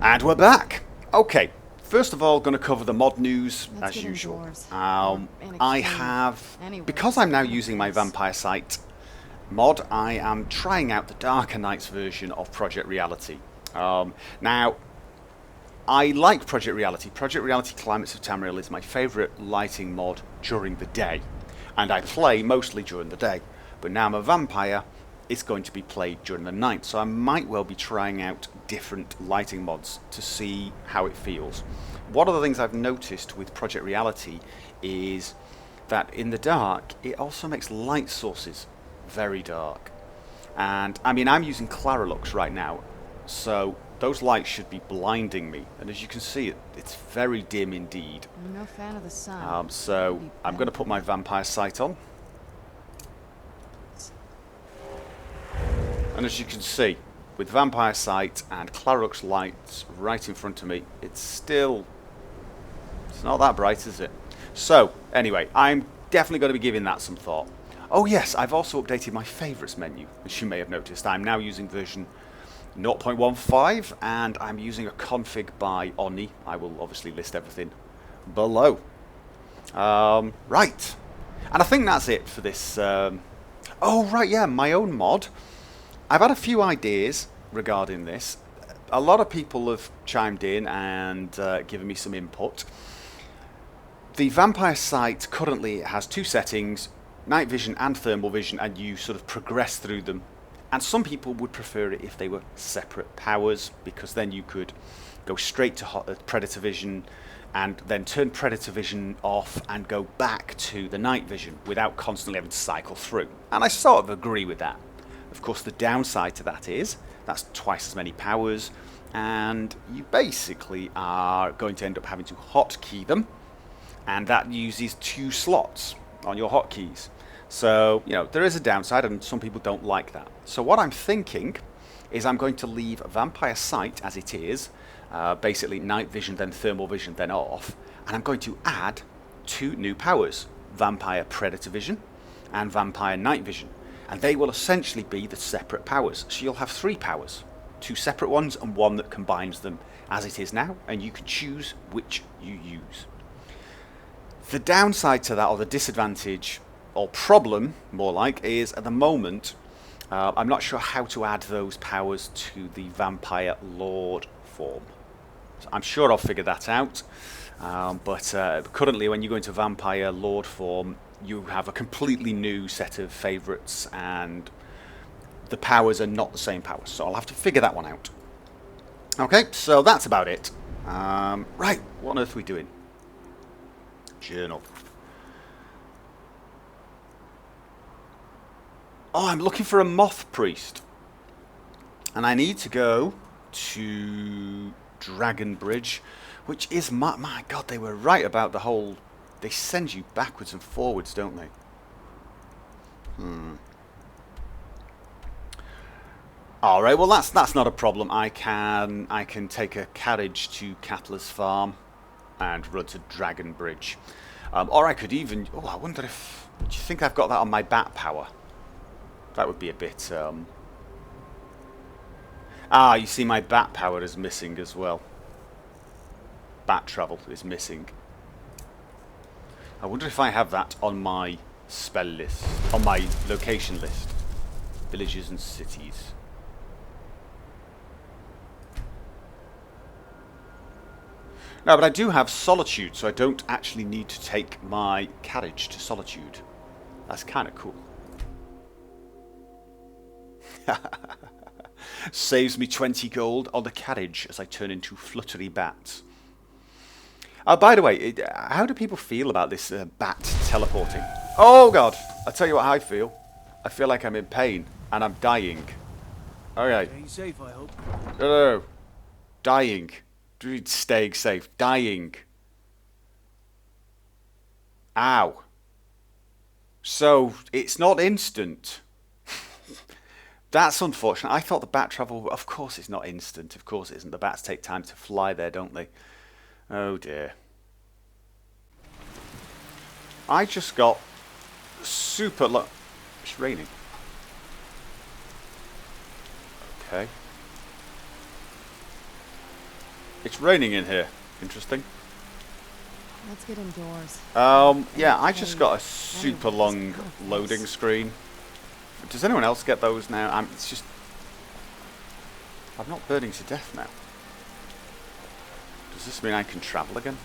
And we're back. Okay, first of all, going to cover the mod news as usual. I have, because I'm now using my Vampire Site mod, I am trying out the Darker Nights version of Project Reality. Now, I like Project Reality. Project Reality Climates of Tamriel is my favourite lighting mod during the day, and I play mostly during the day. But now I'm a vampire, it's going to be played during the night, so I might well be trying out different lighting mods to see how it feels. One of the things I've noticed with Project Reality is that in the dark, it also makes light sources very dark. And I mean, I'm using CLARALUX right now, so those lights should be blinding me. And as you can see, it's very dim indeed. I'm no fan of the sun. So I'm going to put my Vampire Sight on. And as you can see, with Vampire Sight and CLARALUX lights right in front of me, it's not that bright, is it? So, anyway, I'm definitely going to be giving that some thought. Oh yes, I've also updated my favourites menu, as you may have noticed. I'm now using version 0.15, and I'm using a config by Oni. I will obviously list everything below. Right. And I think that's it for this. Oh, right, yeah, my own mod. I've had a few ideas regarding this. A lot of people have chimed in and given me some input. The Vampire Sight currently has two settings, night vision and thermal vision, and you sort of progress through them. And some people would prefer it if they were separate powers, because then you could go straight to Predator Vision and then turn Predator Vision off and go back to the night vision without constantly having to cycle through. And I sort of agree with that. Of course, the downside to that is that's twice as many powers, and you basically are going to end up having to hotkey them, and that uses 2 slots on your hotkeys. So, you know, there is a downside, and some people don't like that. So what I'm thinking is I'm going to leave Vampire Sight as it is, basically night vision, then thermal vision, then off, and I'm going to add 2 new powers, Vampire Predator Vision and Vampire Night Vision. And they will essentially be the separate powers. So you'll have 3 powers, 2 separate ones and 1 that combines them as it is now, and you can choose which you use. The downside to that, or the disadvantage, or problem, more like, is at the moment, I'm not sure how to add those powers to the Vampire Lord form. So I'm sure I'll figure that out, but currently when you go into Vampire Lord form, you have a completely new set of favourites, and the powers are not the same powers, so I'll have to figure that one out. Okay, so that's about it. Right, what on earth are we doing? Journal. Oh, I'm looking for a Moth priest, and I need to go to Dragon Bridge, which is my god, they were right about the whole. They send you backwards and forwards, don't they? All right. Well, that's not a problem. I can take a carriage to Cattler's Farm and run to Dragon Bridge, or I could even. Oh, I wonder if. Do you think I've got that on my bat power? That would be a bit. You see, my bat power is missing as well. Bat travel is missing. I wonder if I have that on my spell list, on my location list. Villages and cities. No, but I do have Solitude, so I don't actually need to take my carriage to Solitude. That's kind of cool. Saves me 20 gold on the carriage as I turn into fluttery bats. By the way, how do people feel about this bat teleporting? Oh god, I'll tell you what I feel. I feel like I'm in pain and I'm dying. Alright. Staying safe, I hope. No. Dying. Staying safe. Dying. Ow. So, it's not instant. That's unfortunate. I thought the bat travel... Of course it's not instant. Of course it isn't. The bats take time to fly there, don't they? Oh dear. I just got super luck. It's raining. Okay. It's raining in here. Interesting. Let's get indoors. Yeah, I just got a super long loading screen. Does anyone else get those now? It's just... I'm not burning to death now. Does this mean I can travel again?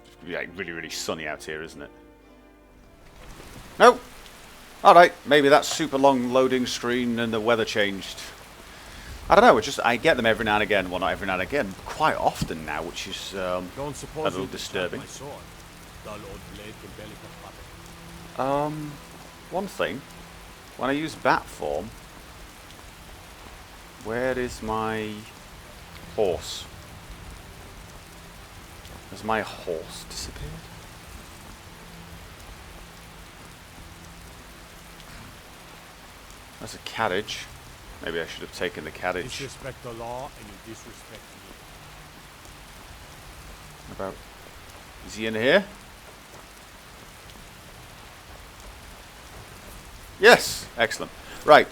It's gonna be like really, really sunny out here, isn't it? No! Alright, maybe that super long loading screen and the weather changed. I don't know, I get them every now and again. Well, not every now and again, quite often now, which is a little disturbing. One thing, when I use bat form, where is my horse? Has my horse disappeared? That's a carriage. Maybe I should have taken the carriage. Disrespect the law and you disrespect me. About... Is he in here? Yes! Excellent. Right.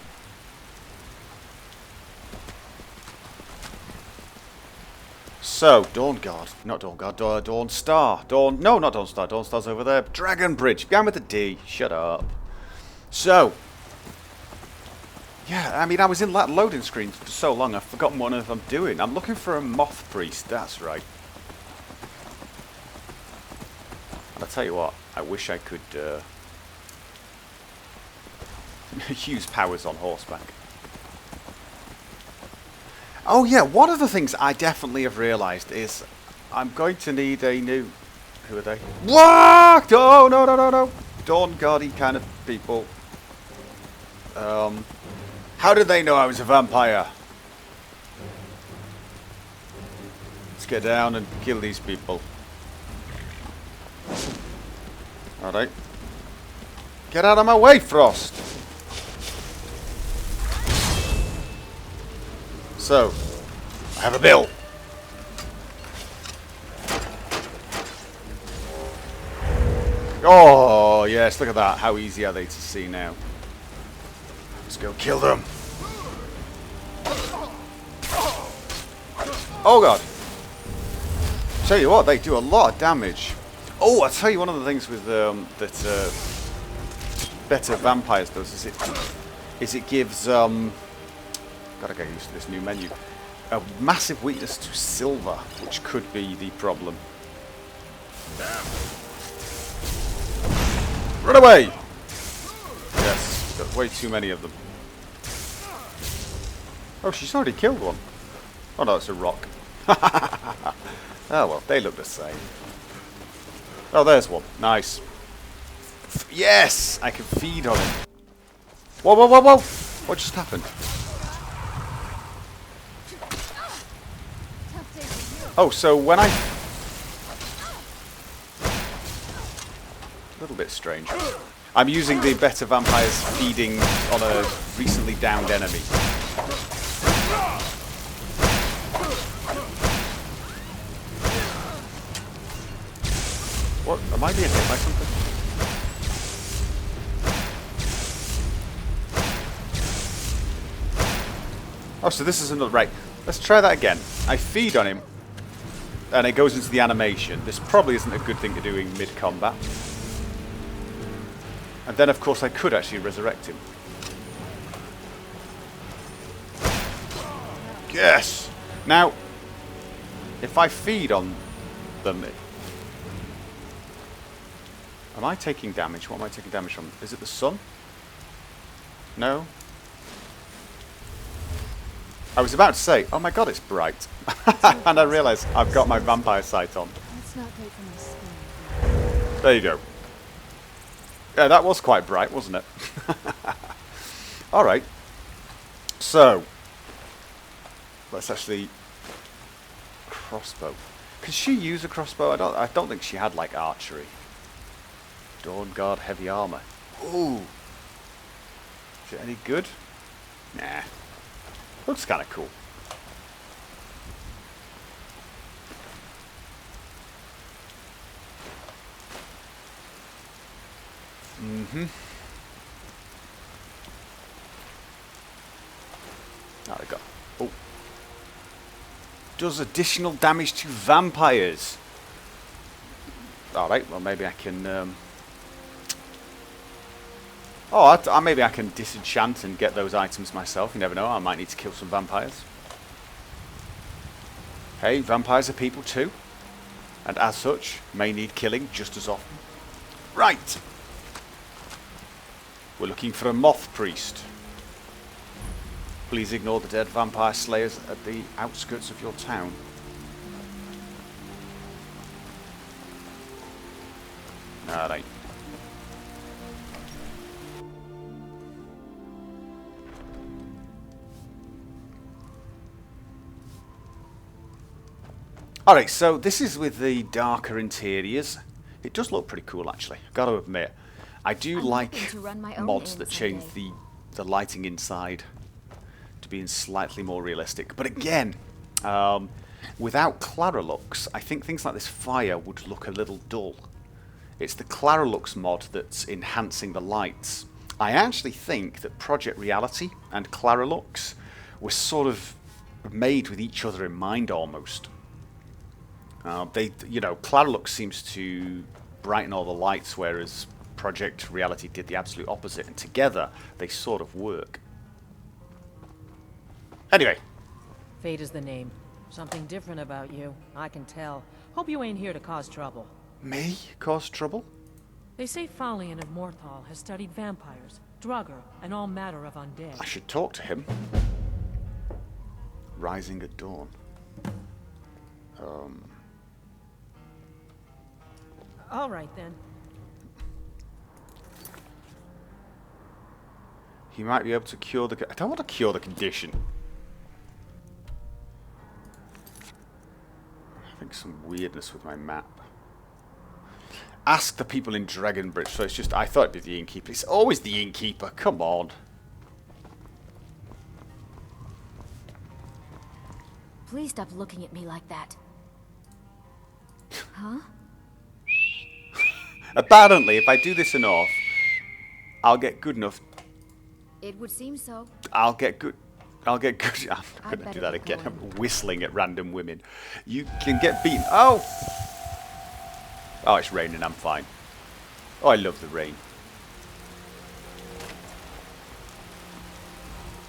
So, Dawnguard. Not Dawnguard, Dawnstar. No, not Dawnstar. Dawnstar's over there. Dragon Bridge. Began with a D. Shut up. So... Yeah, I mean, I was in that loading screen for so long, I've forgotten what I'm doing. I'm looking for a Moth priest, that's right. And I'll tell you what, I wish I could use powers on horseback. Oh yeah, one of the things I definitely have realised is I'm going to need a new... Who are they? What? Oh, no, no, no, no. Dawnguard-y kind of people. How did they know I was a vampire? Let's get down and kill these people. Alright. Get out of my way, Frost! So, I have a bill. Oh, yes, look at that. How easy are they to see now? Let's go kill them. Oh god. Tell you what, they do a lot of damage. Oh, I'll tell you one of the things with that better vampires does is it gives gotta get used to this new menu. A massive weakness to silver, which could be the problem. Run away! Yes, got way too many of them. Oh, she's already killed one. Oh no, it's a rock. Oh well, they look the same. Oh, there's one. Nice. Yes! I can feed on him. Whoa, whoa, whoa, whoa! What just happened? Oh, so when I... A little bit strange. I'm using the better vampires feeding on a recently downed enemy. What? Am I being hit by something? Oh, so this is another... Right, let's try that again. I feed on him, and it goes into the animation. This probably isn't a good thing to do in mid-combat. And then, of course, I could actually resurrect him. Yes! Now, if I feed on them... Am I taking damage? What am I taking damage from? Is it the sun? No? I was about to say, oh my god, it's bright. And I realised I've got my vampire sight on. That's not great for my skin. There you go. Yeah, that was quite bright, wasn't it? Alright. So, let's actually... Crossbow. Could she use a crossbow? I don't think she had, like, archery. Dawnguard heavy armor. Ooh. Is it any good? Nah. Looks kind of cool. Oh, I got. Oh. Does additional damage to vampires. Alright, well maybe I can... maybe I can disenchant and get those items myself. You never know, I might need to kill some vampires. Hey, vampires are people too. And as such, may need killing just as often. Right! We're looking for a Moth priest. Please ignore the dead vampire slayers at the outskirts of your town. Alright. Alright, so this is with the darker interiors. It does look pretty cool actually, I've got to admit. I do like mods that change the lighting inside to being slightly more realistic. But again, without CLARALUX, I think things like this fire would look a little dull. It's the CLARALUX mod that's enhancing the lights. I actually think that Project Reality and CLARALUX were sort of made with each other in mind almost. CLARALUX seems to brighten all the lights, whereas Project Reality did the absolute opposite, and together they sort of work. Anyway. Fate is the name. Something different about you, I can tell. Hope you ain't here to cause trouble. Me? Cause trouble? They say Falion of Morthal has studied vampires, Draugr, and all matter of undead. I should talk to him. Rising at dawn. All right then. He might be able to cure the... I don't want to cure the condition. I think some weirdness with my map. Ask the people in Dragonbridge. So it's just... I thought it'd be the innkeeper. It's always the innkeeper. Come on. Please stop looking at me like that. Huh? Apparently, if I do this enough, I'll get good enough. It would seem so. I'll get good. I'm going to do that again. I'm going. whistling at random women. You can get beaten. Oh! Oh, it's raining. I'm fine. Oh, I love the rain.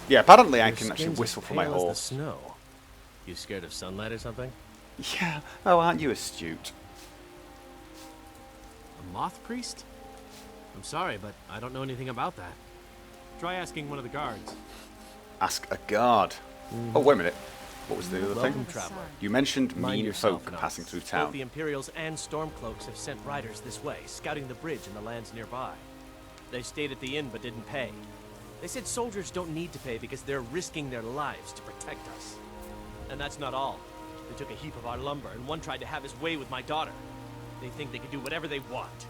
Yeah, apparently I can actually whistle for my horse. Snow. You scared of sunlight or something? Yeah. Oh, aren't you astute? A moth priest? I'm sorry, but I don't know anything about that. Try asking one of the guards. Ask a guard. Oh, wait a minute. What was the other Welcome, thing? traveler. You mentioned Mind mean yourself, folk Knox. passing through Both town. the Imperials and Stormcloaks have sent riders this way, scouting the bridge and the lands nearby. They stayed at the inn but didn't pay. They said soldiers don't need to pay because they're risking their lives to protect us. And that's not all. They took a heap of our lumber, and one tried to have his way with my daughter. They think they can do whatever they want.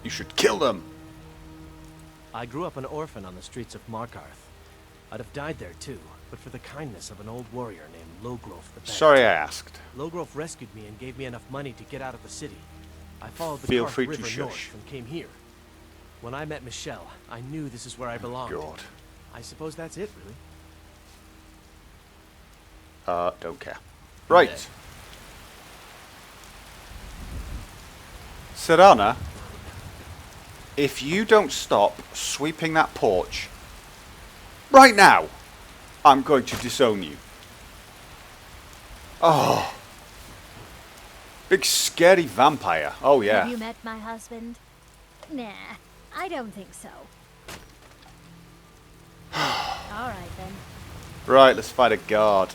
You should kill them. I grew up an orphan on the streets of Markarth. I'd have died there too, but for the kindness of an old warrior named Logrove the Bent. Sorry I asked. Logrove rescued me and gave me enough money to get out of the city. I followed the Feel Karth free to River shush. north and came here. When I met Michelle, I knew this is where I belonged. God. I suppose that's it, really. Don't care. Right. Serana, if you don't stop sweeping that porch right now, I'm going to disown you. Oh. Big scary vampire. Oh yeah. Have you met my husband? Nah, I don't think so. All right then. Right, let's fight a guard.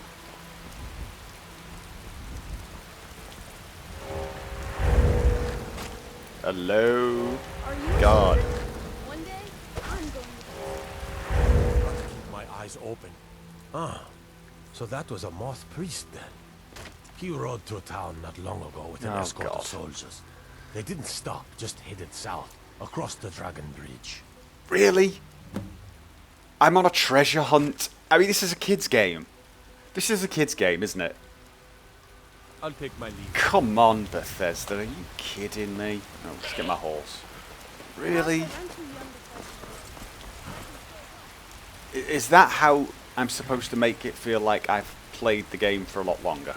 Hello, guard. One day, I'm going to... Gotta keep my eyes open. Ah, so that was a Moth priest then. He rode through town not long ago with an Oh, escort God. of soldiers. They didn't stop, just headed south, across the Dragon Bridge. Really? I'm on a treasure hunt. I mean, this is a kid's game. This is a kid's game, isn't it? I'll take my leave. Come on, Bethesda. Are you kidding me? Oh, let's get my horse. Really? Is that how I'm supposed to make it feel like I've played the game for a lot longer.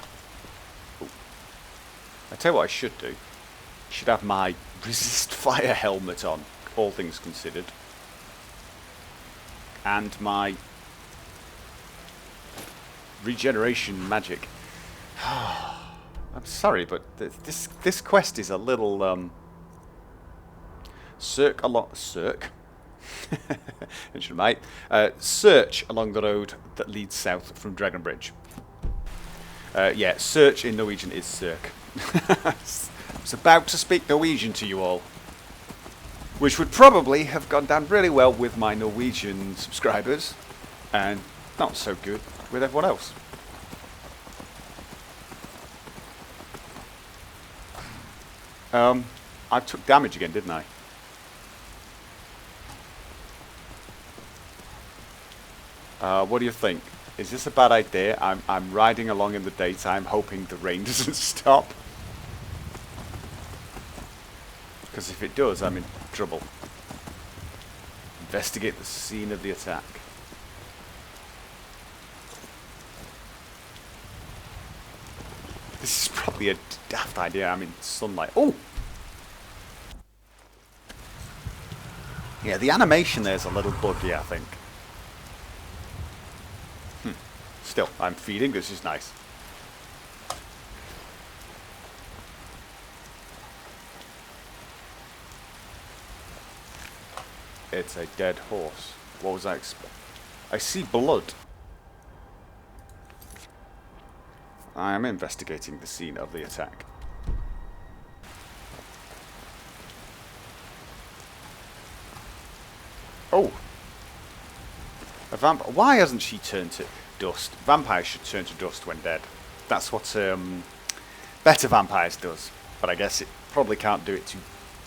Ooh. I tell you what I should do. I should have my resist fire helmet on, all things considered. And my regeneration magic. I'm sorry, but this quest is a little search along the road that leads south from Dragonbridge. Yeah, search in Norwegian is circ. I was about to speak Norwegian to you all, which would probably have gone down really well with my Norwegian subscribers, and not so good with everyone else. I took damage again, didn't I? What do you think? Is this a bad idea? I'm riding along in the daytime, hoping the rain doesn't stop. Because if it does, I'm in trouble. Investigate the scene of the attack. This is probably a daft idea. I'm in sunlight. Oh! Yeah, the animation there's a little buggy, I think. Still, I'm feeding. This is nice. It's a dead horse. What was I expecting? I see blood. I am investigating the scene of the attack. Oh! A vampire. Why hasn't she turned to dust? Vampires should turn to dust when dead. That's what Better Vampires does. But I guess it probably can't do it to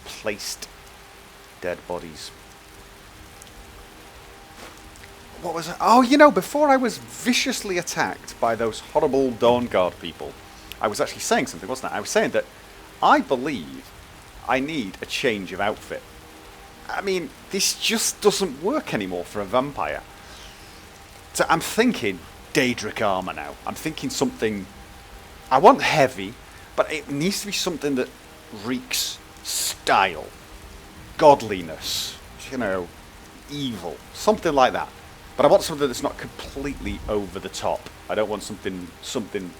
placed dead bodies. What was it? Oh, you know, before I was viciously attacked by those horrible Dawnguard people, I was actually saying something, wasn't I? I was saying that I believe I need a change of outfit. I mean, this just doesn't work anymore for a vampire. So I'm thinking Daedric armor now. I'm thinking something... I want heavy, but it needs to be something that reeks style, godliness, you know, evil, something like that. But I want something that's not completely over the top. I don't want something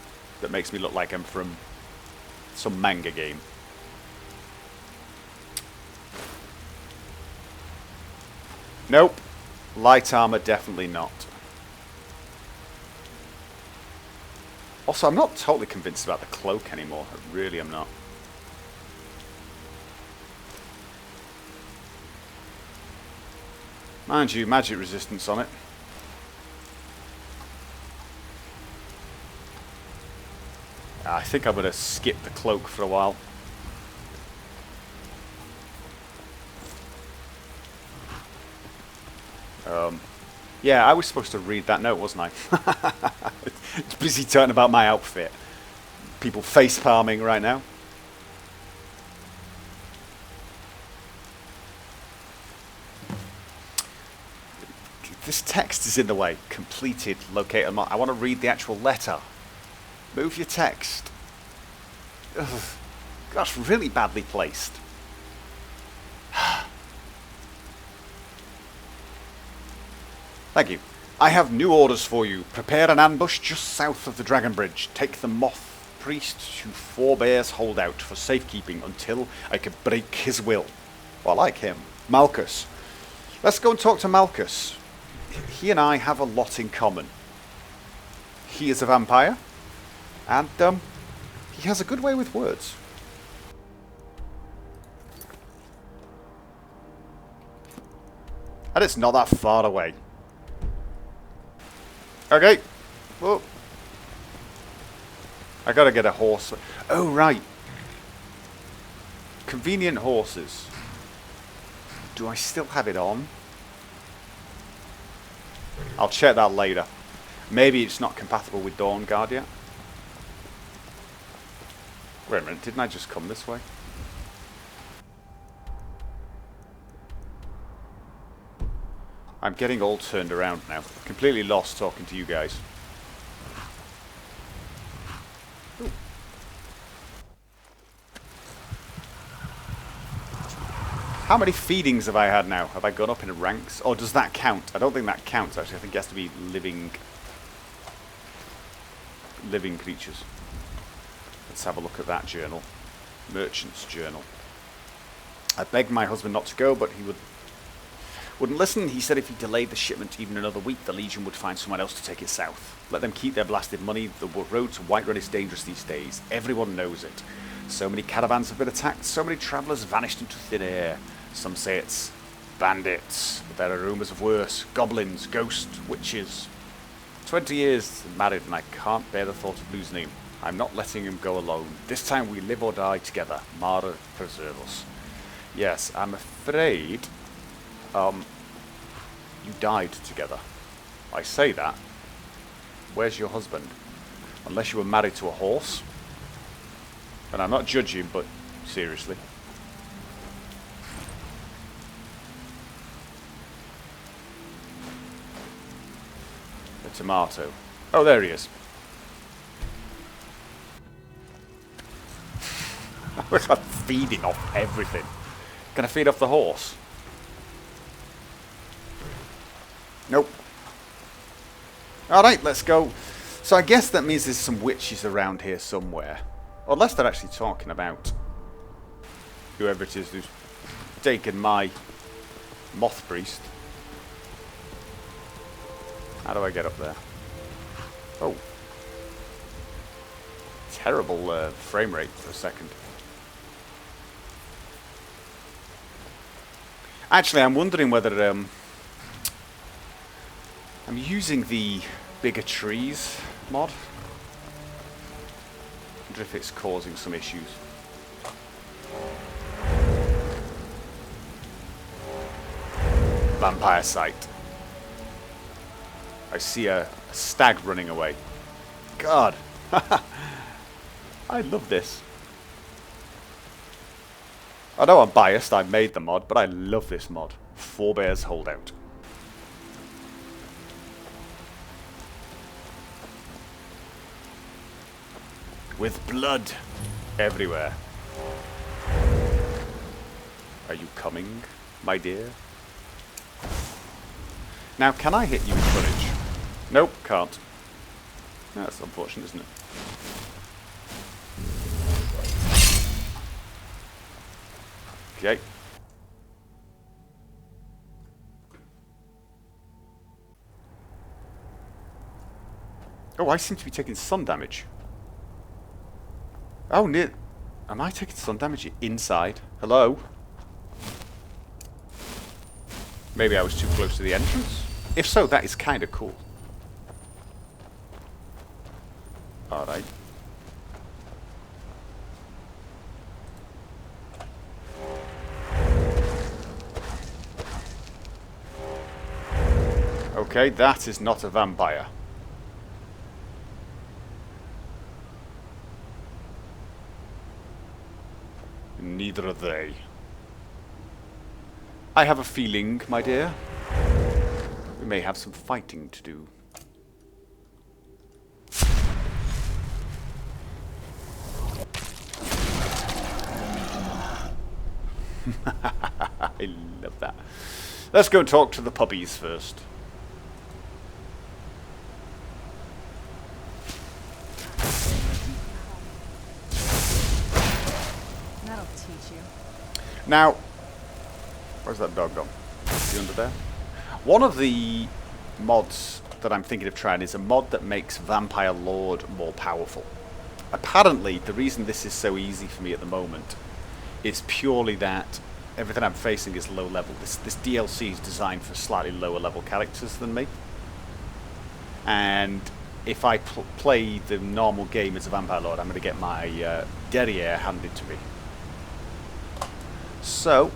that makes me look like I'm from some manga game. Nope. Light armor, definitely not. Also, I'm not totally convinced about the cloak anymore. I really am not. Mind you, magic resistance on it. I think I'm going to skip the cloak for a while. Yeah, I was supposed to read that note, wasn't I? It's busy talking about my outfit. People face palming right now. This text is in the way. Completed, located. I want to read the actual letter. Move your text. Ugh, that's really badly placed. Thank you. I have new orders for you. Prepare an ambush just south of the Dragon Bridge. Take the Moth priest to Forebear's holdout for safekeeping until I can break his will. Well, I like him. Malchus. Let's go and talk to Malchus. He and I have a lot in common. He is a vampire, and he has a good way with words. And it's not that far away. Okay. Whoa. I gotta get a horse. Oh, right. Convenient horses. Do I still have it on? I'll check that later. Maybe it's not compatible with Dawnguard yet. Wait a minute, didn't I just come this way? I'm getting all turned around now. Completely lost talking to you guys. Ooh. How many feedings have I had now? Have I gone up in ranks? Or does that count? I don't think that counts, actually. I think it has to be living creatures. Let's have a look at that journal. Merchant's journal. I begged my husband not to go, but he wouldn't listen. He said if he delayed the shipment even another week, the Legion would find someone else to take it south. Let them keep their blasted money. The road to Whiterun is dangerous these days. Everyone knows it. So many caravans have been attacked. So many travellers vanished into thin air. Some say it's bandits, but there are rumours of worse. Goblins, ghosts, witches. 20 years married and I can't bear the thought of losing him. I'm not letting him go alone. This time we live or die together. Mara preserve us. Yes, I'm afraid you died together. I say that. Where's your husband? Unless you were married to a horse. And I'm not judging, but seriously. A tomato. Oh, there he is. I'm feeding off everything. Can I feed off the horse? Nope. Alright, let's go. So I guess that means there's some witches around here somewhere. Unless they're actually talking about whoever it is who's taken my Moth priest. How do I get up there? Oh. Terrible frame rate for a second. Actually, I'm wondering whether I'm using the bigger trees mod. I wonder if it's causing some issues. Vampire sight. I see a stag running away. God. I love this. I know I'm biased, I made the mod, but I love this mod. Forebears Holdout. With blood everywhere. Are you coming, my dear? Now, can I hit you with courage? Nope, can't. That's unfortunate, isn't it? Okay. Oh, I seem to be taking sun damage. Oh, near. Am I taking sun damage inside? Hello? Maybe I was too close to the entrance? If so, that is kind of cool. Alright. Okay, that is not a vampire. Neither are they. I have a feeling, my dear, we may have some fighting to do. I love that. Let's go and talk to the puppies first. That'll teach you. Now, where's that dog gone? Is he under there? One of the mods that I'm thinking of trying is a mod that makes Vampire Lord more powerful. Apparently, the reason this is so easy for me at the moment is purely that everything I'm facing is low level. This DLC is designed for slightly lower level characters than me. And if I play the normal game as a Vampire Lord, I'm going to get my derriere handed to me. So,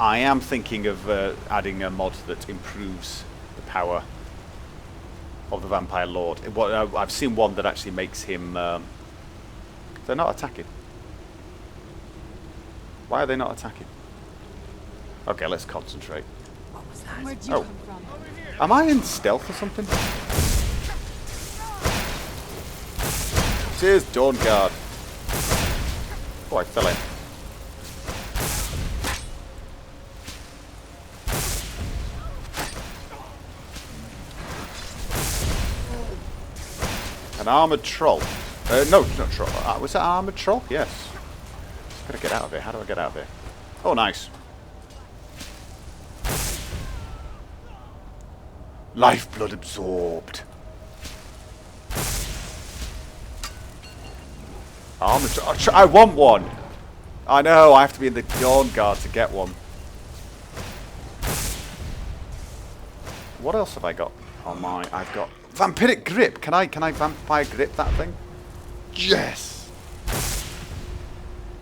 I am thinking of adding a mod that improves the power of the Vampire Lord. I've seen one that actually makes him... they're not attacking. Why are they not attacking? Okay, let's concentrate. What was Where'd you Oh. come from? Am I in stealth or something? Cheers, Dawnguard. Oh, I fell in. An armoured troll. No, not troll. Was that armoured troll? Yes. Gotta get out of here. How do I get out of here? Oh, nice. Lifeblood absorbed. Armoured troll. I want one. I know. I have to be in the Dawnguard to get one. What else have I got on my... I've got... Vampiric grip. Can I vampire grip that thing? Yes.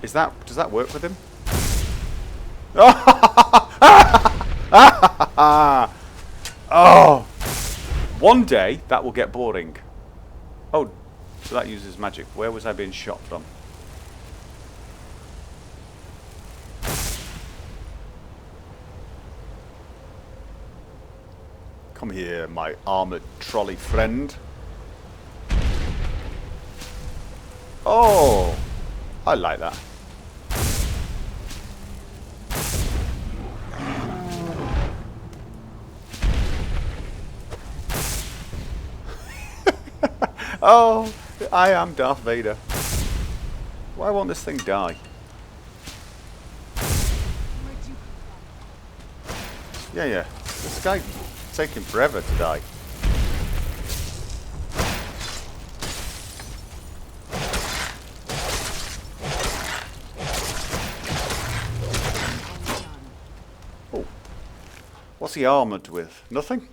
Does that work with him? Oh. One day that will get boring. Oh, so that uses magic. Where was I being shot from? Come here, my armoured trolley friend. Oh, I like that. Oh, I am Darth Vader. Why won't this thing die? Yeah. This guy taking forever to die. Oh. What's he armoured with? Nothing?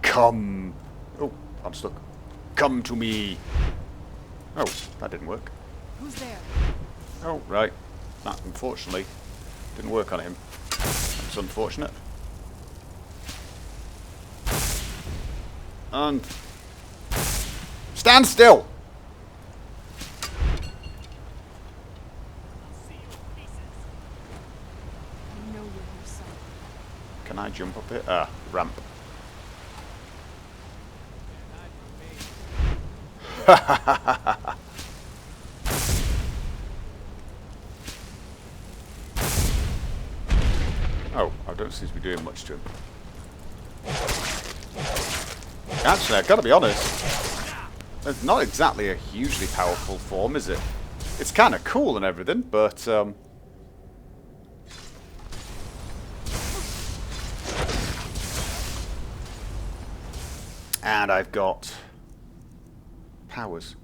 Come. Oh, I'm stuck. Come to me. Oh, that didn't work. Who's there? Oh, right. That, unfortunately, didn't work on him. That's unfortunate. And... stand still! I know you're here somewhere. Can I jump up here? Ah, ramp. Oh, I don't seem to be doing much to him. Actually, I've got to be honest. It's not exactly a hugely powerful form, is it? It's kind of cool and everything, but... And I've got... powers.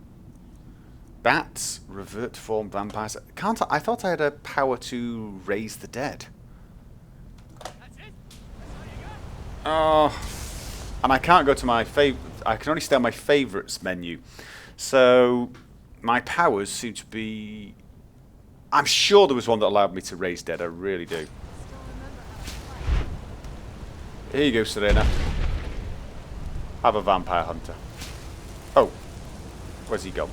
Bats, revert to form, vampires. Can't I thought I had a power to raise the dead. And I can't go to my I can only stay on my favourites menu. So my powers seem to be... I'm sure there was one that allowed me to raise dead. I really do. Here you go, Serena. Have a vampire hunter. Oh. Where's he gone?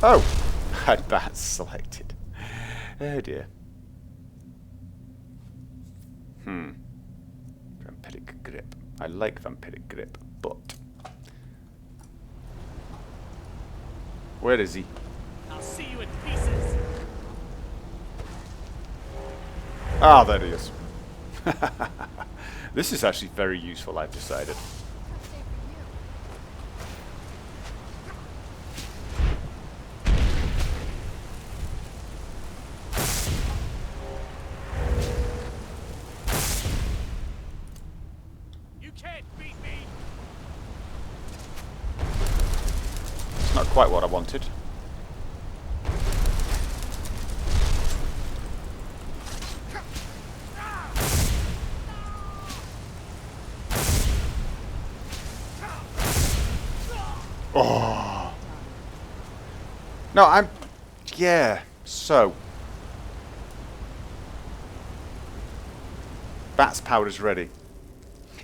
Oh! I had bats selected. Oh dear. Vampiric grip. I like vampiric grip, but... where is he? I'll see you in pieces. Ah, there he is. This is actually very useful, I've decided. Not quite what I wanted. Oh. No, I'm... yeah, so... Bat's power is ready.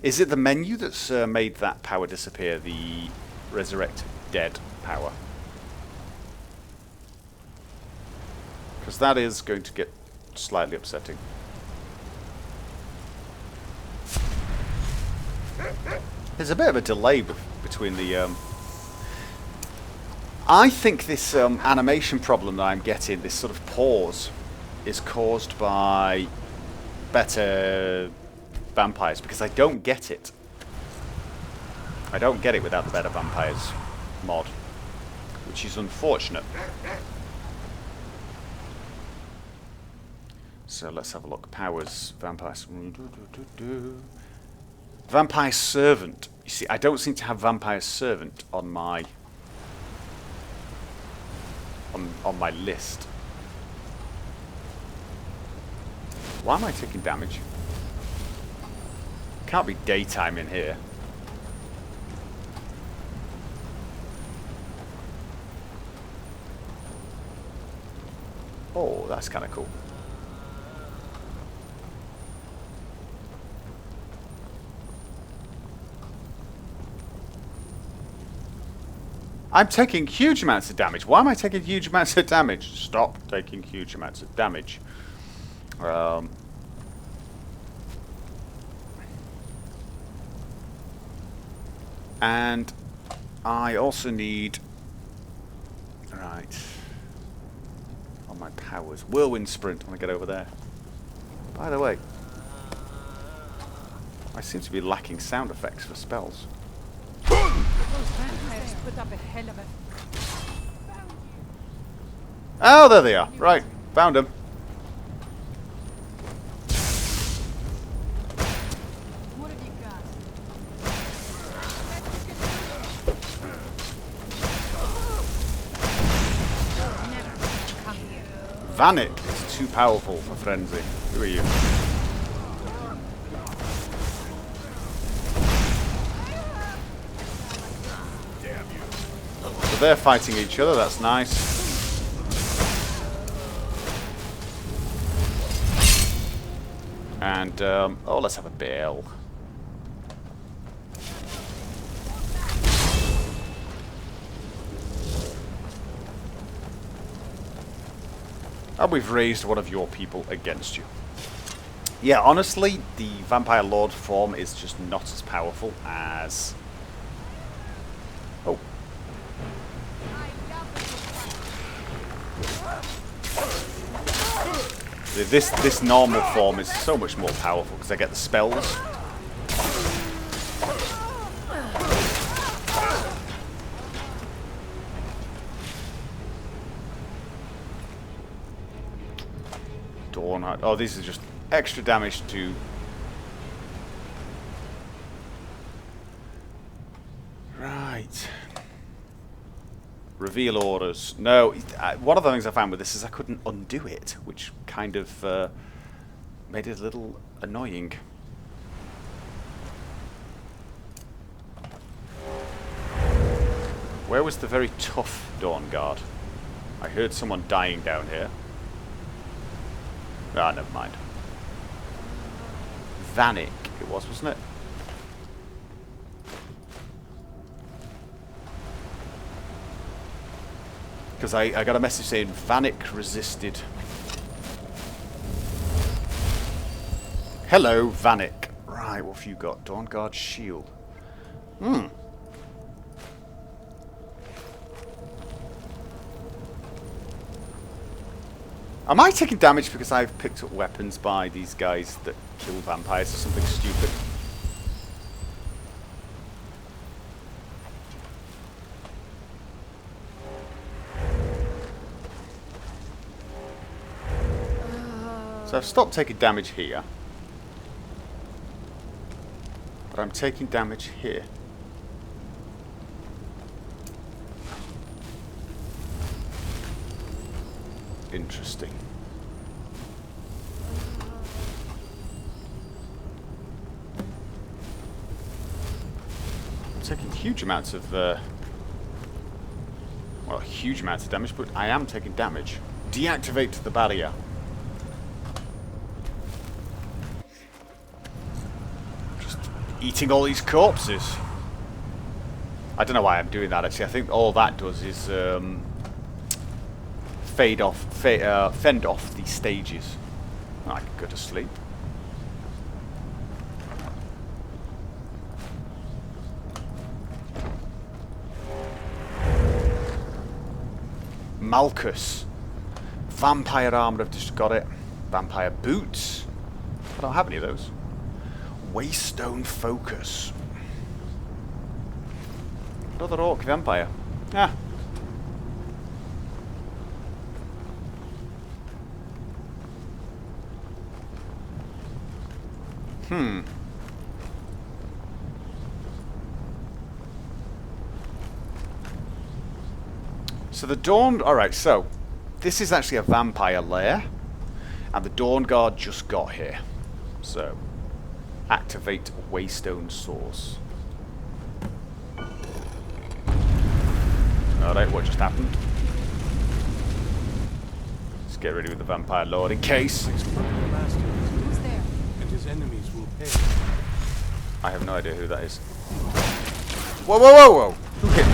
Is it the menu that's made that power disappear? The resurrect dead power? Because that is going to get slightly upsetting. There's a bit of a delay between the... I think this animation problem that I'm getting, this sort of pause, is caused by better vampires, because I don't get it. I don't get it without the better vampires mod, which is unfortunate. So let's have a look. Powers, vampires. Vampire Servant. You see, I don't seem to have Vampire Servant on my on my list. Why am I taking damage? Can't be daytime in here. Oh, that's kind of cool. I'm taking huge amounts of damage. Why am I taking huge amounts of damage? Stop taking huge amounts of damage. And I also need... Right. On my powers. Whirlwind Sprint. I want to get over there. By the way, I seem to be lacking sound effects for spells. Those vampires put up a hell of a... Oh, there they are. Right. Found them. What have you got? Never come here. Vanik is too powerful for Frenzy. Who are you? So they're fighting each other, that's nice. And, oh, let's have a bale. And we've raised one of your people against you. Yeah, honestly, the Vampire Lord form is just not as powerful as... Oh. This normal form is so much more powerful because I get the spells. Dawnguard. Oh, these are just extra damage to... Right. Reveal orders. No, one of the things I found with this is I couldn't undo it, which kind of made it a little annoying. Where was the very tough Dawnguard? I heard someone dying down here. Ah, never mind. Vanik it was, wasn't it? Because I got a message saying Vanik resisted. Hello, Vanik. Right, what have you got? Dawnguard shield. Hmm. Am I taking damage because I've picked up weapons by these guys that kill vampires or something stupid? So I've stopped taking damage here. But I'm taking damage here. Interesting. I'm taking huge amounts of, well, huge amounts of damage, but I am taking damage. Deactivate the barrier. Just eating all these corpses. I don't know why I'm doing that, actually. I think all that does is, fend off the stages. I can go to sleep. Malchus. Vampire armor, I've just got it. Vampire boots. I don't have any of those. Waystone focus. Another orc vampire. Ah. So the Dawn... Alright, so this is actually a vampire lair. And the Dawnguard just got here. So, activate Waystone Source. Alright, what just happened? Let's get ready with the Vampire Lord in case. Who's there? And his enemies will pay. I have no idea who that is. Whoa, whoa, whoa, whoa! Who hit me?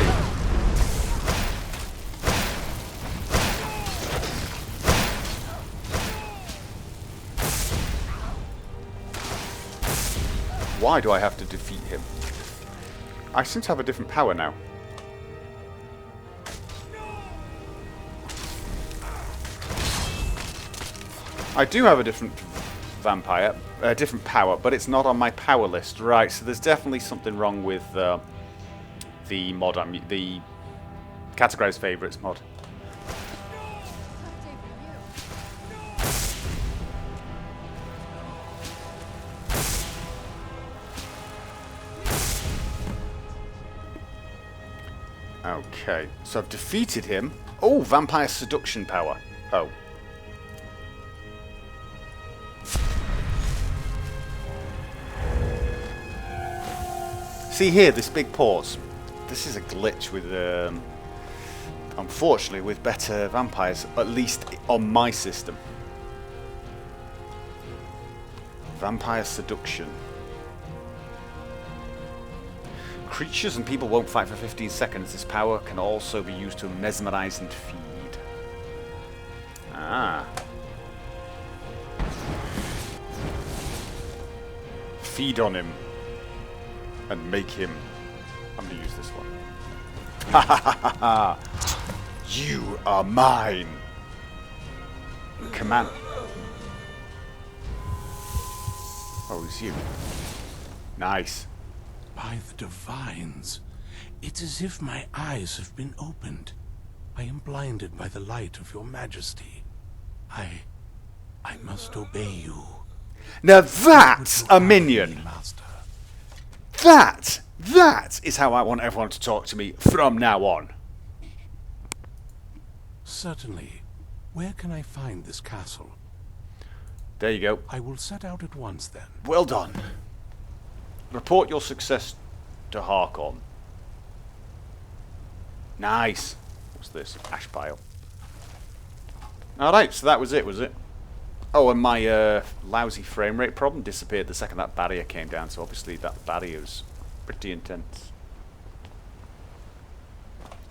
Why do I have to defeat him? I seem to have a different power now. I do have a different vampire, a different power, but it's not on my power list. Right, so there's definitely something wrong with the mod, the Categorized Favorites mod. Okay, so I've defeated him. Oh, Vampire Seduction power. Oh. See here, this big pause. This is a glitch with, unfortunately, with better vampires, at least on my system. Vampire Seduction. Creatures and people won't fight for 15 seconds. This power can also be used to mesmerize and feed. Ah. Feed on him. And make him... I'm going to use this one. Ha ha ha ha ha! You are mine! Command... Oh, it's you. Nice. By the divines, it's as if my eyes have been opened. I am blinded by the light of your majesty. I must obey you. Now that's a minion! Master. That is how I want everyone to talk to me from now on. Certainly. Where can I find this castle? There you go. I will set out at once then. Well done. Report your success to Harkon. Nice. What's this? Ash pile. Alright, so that was it, was it? Oh, and my lousy frame rate problem disappeared the second that barrier came down, so obviously that barrier's pretty intense.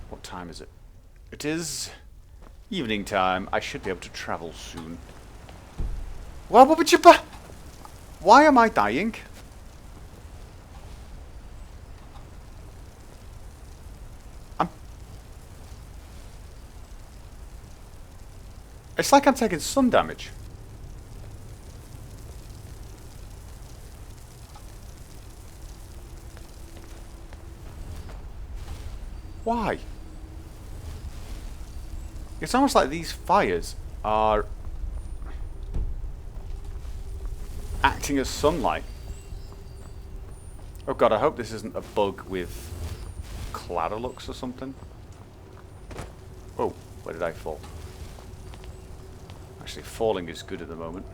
What time is it? It is evening time. I should be able to travel soon. Well, what would you why am I dying? It's like I'm taking sun damage. Why? It's almost like these fires are acting as sunlight. Oh god, I hope this isn't a bug with CLARALUX or something. Oh, where did I fall? Actually, falling is good at the moment.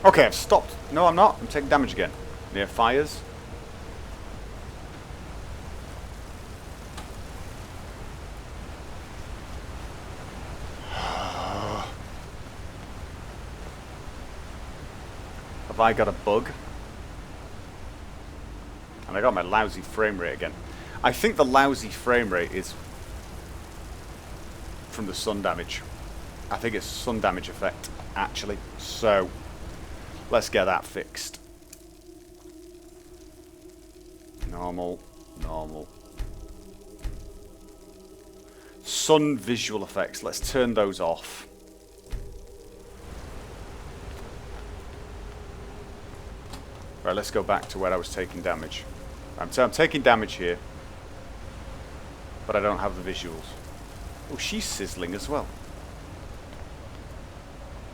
Okay, I've stopped. No, I'm not. I'm taking damage again. Near fires. Have I got a bug? And I got my lousy frame rate again. I think the lousy frame rate is from the sun damage. I think it's sun damage effect, actually. So, let's get that fixed. Normal, normal. Sun visual effects, let's turn those off. Right, let's go back to where I was taking damage. I'm taking damage here, but I don't have the visuals. Oh, she's sizzling as well.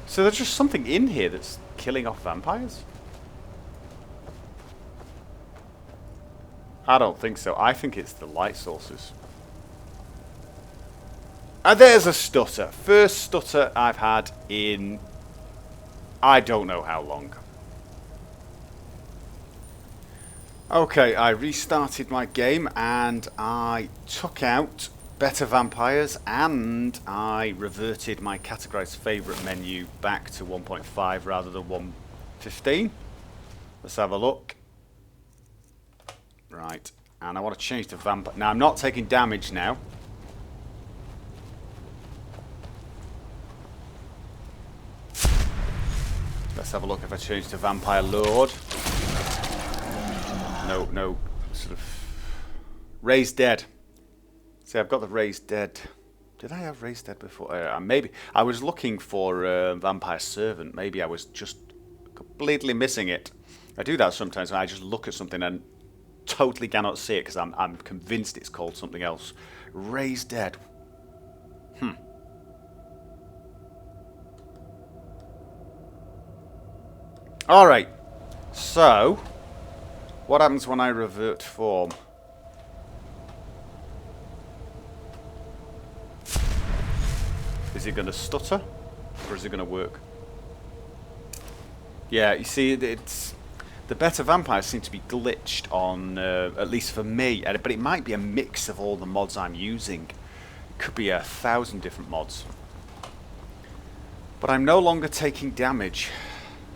So there's just something in here that's killing off vampires? I don't think so. I think it's the light sources. And there's a stutter. First stutter I've had in I don't know how long. Okay, I restarted my game and I took out better vampires and I reverted my categorized favorite menu back to 1.5 rather than 1.15. Let's have a look. Right, and I want to change the vampire. Now I'm not taking damage now. Let's have a look if I change to Vampire Lord. No, sort of Raised Dead. See, I've got the Raised Dead. Did I have Raised Dead before? Maybe. I was looking for Vampire Servant. Maybe I was just completely missing it. I do that sometimes when I just look at something and totally cannot see it because I'm convinced it's called something else. Raised Dead. Alright. So, what happens when I revert form? Is it going to stutter? Or is it going to work? Yeah, you see, it's the better vampires seem to be glitched on, at least for me. But it might be a mix of all the mods I'm using. It could be 1,000 different mods. But I'm no longer taking damage.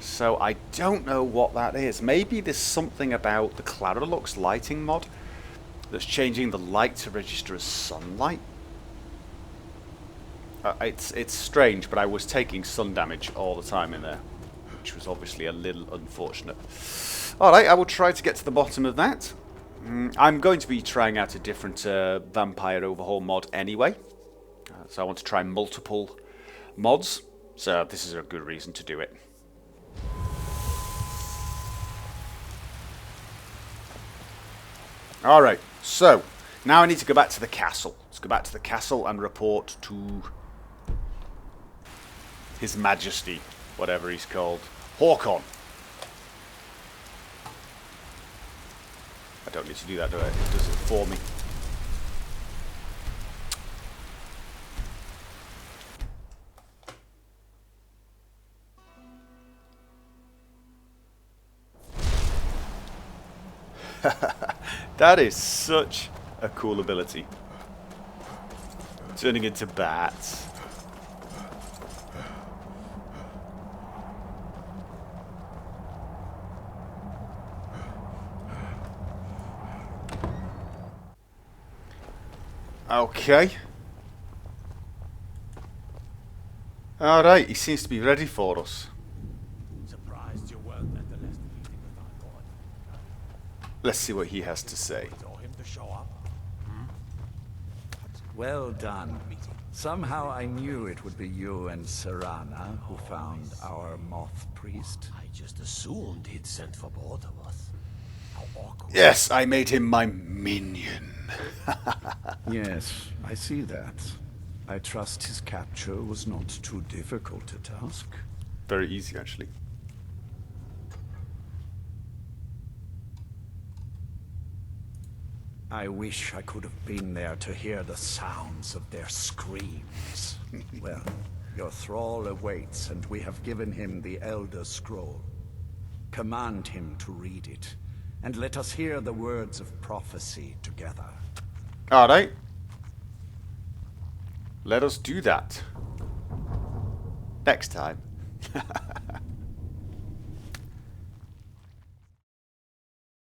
So I don't know what that is. Maybe there's something about the CLARALUX lighting mod that's changing the light to register as sunlight. It's strange, but I was taking sun damage all the time in there, which was obviously a little unfortunate. Alright, I will try to get to the bottom of that. I'm going to be trying out a different vampire overhaul mod anyway. So I want to try multiple mods. So this is a good reason to do it. Alright, so now I need to go back to the castle. Let's go back to the castle and report to His Majesty, whatever he's called. Håkon. I don't need to do that, do I? It does it for me. That is such a cool ability. Turning into bats. Okay. Alright, he seems to be ready for us. Surprised you weren't at the last meeting with our lord. Let's see what he has to say. Saw him to show up. Well done. Somehow I knew it would be you and Serana who found our Moth priest. I just assumed he'd sent for both of us. How awkward. Yes, I made him my minion. Yes, I see that. I trust his capture was not too difficult a task. Very easy, actually. I wish I could have been there to hear the sounds of their screams. Well, your thrall awaits, and we have given him the Elder Scroll. Command him to read it, and let us hear the words of prophecy together. Alright. Let us do that. Next time.